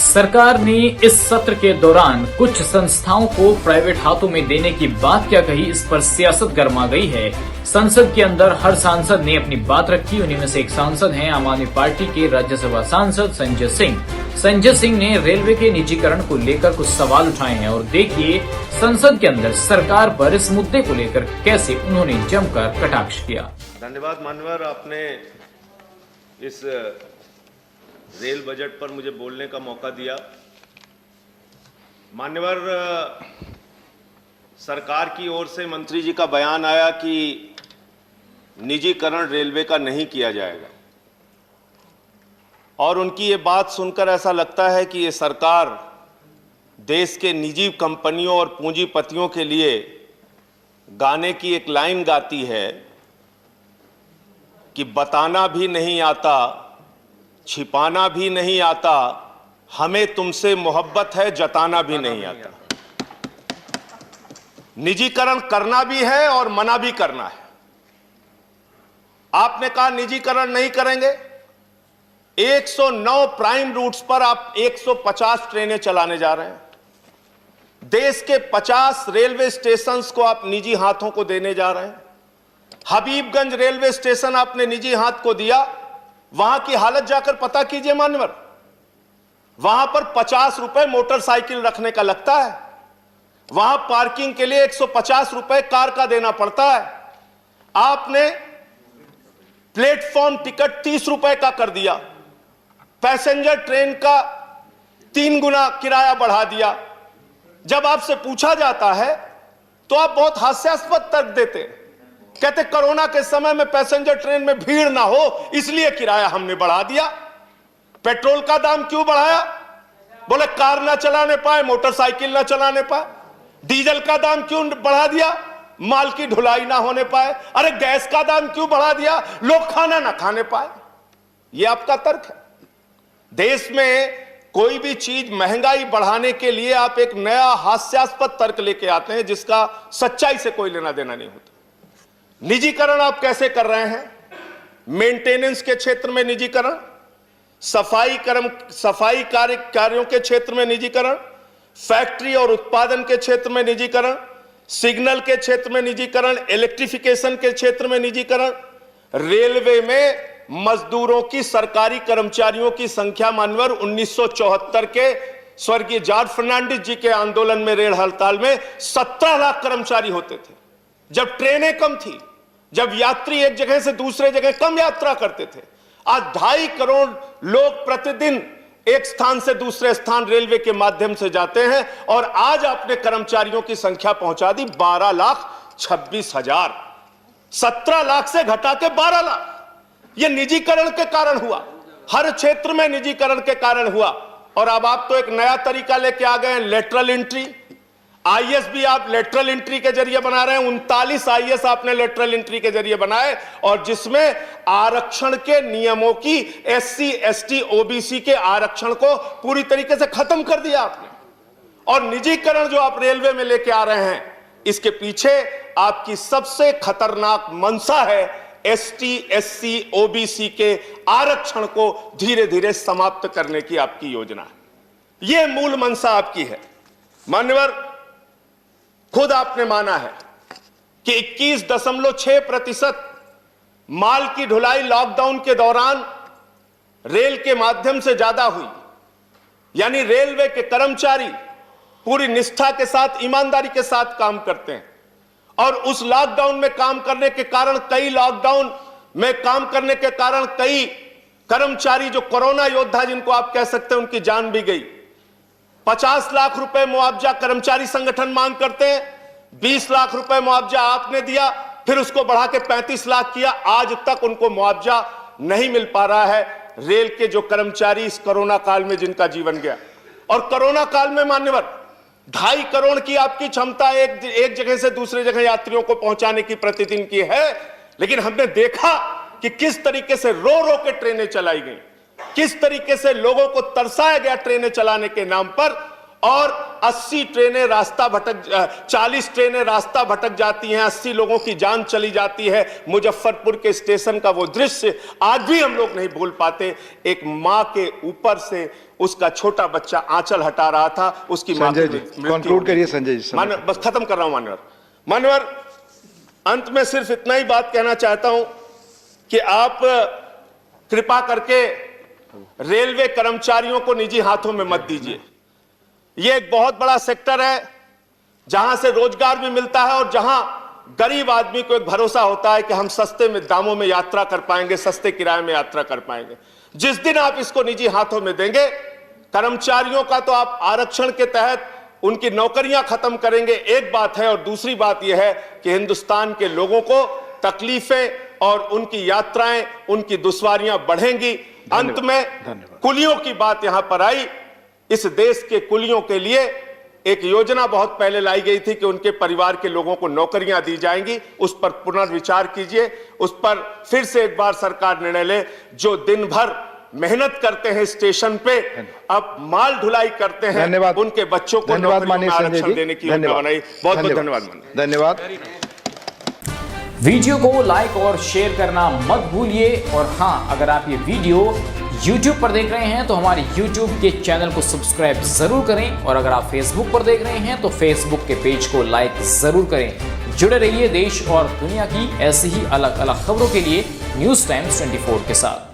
सरकार ने इस सत्र के दौरान कुछ संस्थाओं को प्राइवेट हाथों में देने की बात क्या कही, इस पर सियासत गर्मा गई है। संसद के अंदर हर सांसद ने अपनी बात रखी। उन्हीं में से एक सांसद हैं आम आदमी पार्टी के राज्यसभा सांसद संजय सिंह। संजय सिंह ने रेलवे के निजीकरण को लेकर कुछ सवाल उठाए हैं और देखिए संसद के अंदर सरकार पर इस मुद्दे को लेकर कैसे उन्होंने जमकर कटाक्ष किया। धन्यवाद मान्यवर, आपने इस रेल बजट पर मुझे बोलने का मौका दिया। मान्यवर, सरकार की ओर से मंत्री जी का बयान आया कि निजीकरण रेलवे का नहीं किया जाएगा और उनकी ये बात सुनकर ऐसा लगता है कि ये सरकार देश के निजी कंपनियों और पूंजीपतियों के लिए गाने की एक लाइन गाती है कि बताना भी नहीं आता, छिपाना भी नहीं आता, हमें तुमसे मोहब्बत है, जताना भी नहीं आता। निजीकरण करना भी है और मना भी करना है। आपने कहा निजीकरण नहीं करेंगे। 109 प्राइम रूट्स पर आप 150 ट्रेनें चलाने जा रहे हैं। देश के 50 रेलवे स्टेशंस को आप निजी हाथों को देने जा रहे हैं। हबीबगंज रेलवे स्टेशन आपने निजी हाथ को दिया। वहां की हालत जाकर पता कीजिए मान्यवर, वहां पर 50 रुपए मोटरसाइकिल रखने का लगता है। वहां पार्किंग के लिए 150 रुपए कार का देना पड़ता है। आपने प्लेटफॉर्म टिकट 30 रुपए का कर दिया। पैसेंजर ट्रेन का 3 गुना किराया बढ़ा दिया। जब आपसे पूछा जाता है तो आप बहुत हास्यास्पद तर्क देते हैं। कहते कोरोना के समय में पैसेंजर ट्रेन में भीड़ ना हो इसलिए किराया हमने बढ़ा दिया। पेट्रोल का दाम क्यों बढ़ाया? बोले कार ना चलाने पाए, मोटरसाइकिल ना चलाने पाए। डीजल का दाम क्यों बढ़ा दिया? माल की ढुलाई ना होने पाए। अरे गैस का दाम क्यों बढ़ा दिया? लोग खाना ना खाने पाए। यह आपका तर्क है। देश में कोई भी चीज महंगाई बढ़ाने के लिए आप एक नया हास्यास्पद तर्क लेके आते हैं जिसका सच्चाई से कोई लेना देना नहीं होता। निजीकरण आप कैसे कर रहे हैं? मेंटेनेंस के क्षेत्र में निजीकरण, सफाई कार्यों के क्षेत्र में निजीकरण, फैक्ट्री और उत्पादन के क्षेत्र में निजीकरण, सिग्नल के क्षेत्र में निजीकरण, इलेक्ट्रिफिकेशन के क्षेत्र में निजीकरण। रेलवे में मजदूरों की, सरकारी कर्मचारियों की संख्या मानवर 1974 के स्वर्गीय जॉर्ज फर्नांडिस जी के आंदोलन में रेल हड़ताल में 17 लाख कर्मचारी होते थे। जब ट्रेनें कम थी, जब यात्री एक जगह से दूसरे जगह कम यात्रा करते थे। आज 2.5 करोड़ लोग प्रतिदिन एक स्थान से दूसरे स्थान रेलवे के माध्यम से जाते हैं और आज आपने कर्मचारियों की संख्या पहुंचा दी 12,26,000। 17 लाख से घटा के 12 लाख। यह निजीकरण के कारण हुआ, हर क्षेत्र में निजीकरण के कारण हुआ। और अब आप तो एक नया तरीका लेके आ गए हैं, लेटरल एंट्री। आईएएस भी आप लेटरल एंट्री के जरिए बना रहे हैं। 39 आईएएस आपने लेटरल एंट्री के जरिए बनाए और जिसमें आरक्षण के नियमों की, एससी, एसटी, ओबीसी के आरक्षण को पूरी तरीके से खत्म कर दिया आपने। और निजीकरण जो आप रेलवे में लेके आ रहे हैं, इसके पीछे आपकी सबसे खतरनाक मंशा है एसटी, एससी, ओबीसी के आरक्षण को धीरे धीरे समाप्त करने की आपकी योजना है। यह मूल मंशा आपकी है। मान्यवर, खुद आपने माना है कि 21.6% माल की ढुलाई लॉकडाउन के दौरान रेल के माध्यम से ज्यादा हुई। यानी रेलवे के कर्मचारी पूरी निष्ठा के साथ, ईमानदारी के साथ काम करते हैं और उस लॉकडाउन में काम करने के कारण, लॉकडाउन में काम करने के कारण कई कर्मचारी जो कोरोना योद्धा जिनको आप कह सकते हैं, उनकी जान भी गई। 50 लाख रुपए मुआवजा कर्मचारी संगठन मांग करते हैं। 20 लाख रुपए मुआवजा आपने दिया, फिर उसको बढ़ा के 35 लाख किया। आज तक उनको मुआवजा नहीं मिल पा रहा है। रेल के जो कर्मचारी इस कोरोना काल में जिनका जीवन गया, और कोरोना काल में मान्यवर 2.5 करोड़ की आपकी क्षमता एक जगह से दूसरे जगह यात्रियों को पहुंचाने की प्रतिदिन की है। लेकिन हमने देखा कि किस तरीके से रो रो के ट्रेनें चलाई गई, किस तरीके से लोगों को तरसाया गया ट्रेनें चलाने के नाम पर। और 40 ट्रेनें रास्ता भटक जाती हैं, 80 लोगों की जान चली जाती है। मुजफ्फरपुर के स्टेशन का वो दृश्य आज भी हम लोग नहीं भूल पाते। एक मां के ऊपर से उसका छोटा बच्चा आंचल हटा रहा था, उसकी मां की कंक्लूड करिए संजय जी। बस खत्म कर रहा हूं मान्यवर। अंत में सिर्फ इतना ही बात कहना चाहता हूं कि आप कृपा करके रेलवे कर्मचारियों को निजी हाथों में मत दीजिए। यह एक बहुत बड़ा सेक्टर है जहां से रोजगार भी मिलता है और जहां गरीब आदमी को एक भरोसा होता है कि हम सस्ते में दामों में यात्रा कर पाएंगे, सस्ते किराए में यात्रा कर पाएंगे। जिस दिन आप इसको निजी हाथों में देंगे, कर्मचारियों का तो आप आरक्षण के तहत उनकी नौकरियां खत्म करेंगे, एक बात है, और दूसरी बात यह है कि हिंदुस्तान के लोगों को तकलीफें और उनकी यात्राएं, उनकी दुश्वारियां बढ़ेंगी। अंत में कुलियों की बात यहां पर आई। इस देश के कुलियों के लिए एक योजना बहुत पहले लाई गई थी कि उनके परिवार के लोगों को नौकरियां दी जाएंगी। उस पर पुनर्विचार कीजिए, उस पर फिर से एक बार सरकार निर्णय ले। जो दिन भर मेहनत करते हैं स्टेशन पे, अब माल ढुलाई करते हैं, उनके बच्चों को नौकरियों में आरक्षण देने की योजना बनाई। बहुत बहुत धन्यवाद। धन्यवाद। वीडियो को लाइक और शेयर करना मत भूलिए। और हाँ, अगर आप ये वीडियो YouTube पर देख रहे हैं तो हमारे YouTube के चैनल को सब्सक्राइब जरूर करें, और अगर आप Facebook पर देख रहे हैं तो Facebook के पेज को लाइक जरूर करें। जुड़े रहिए देश और दुनिया की ऐसी ही अलग अलग खबरों के लिए न्यूज़ टाइम्स 24 के साथ।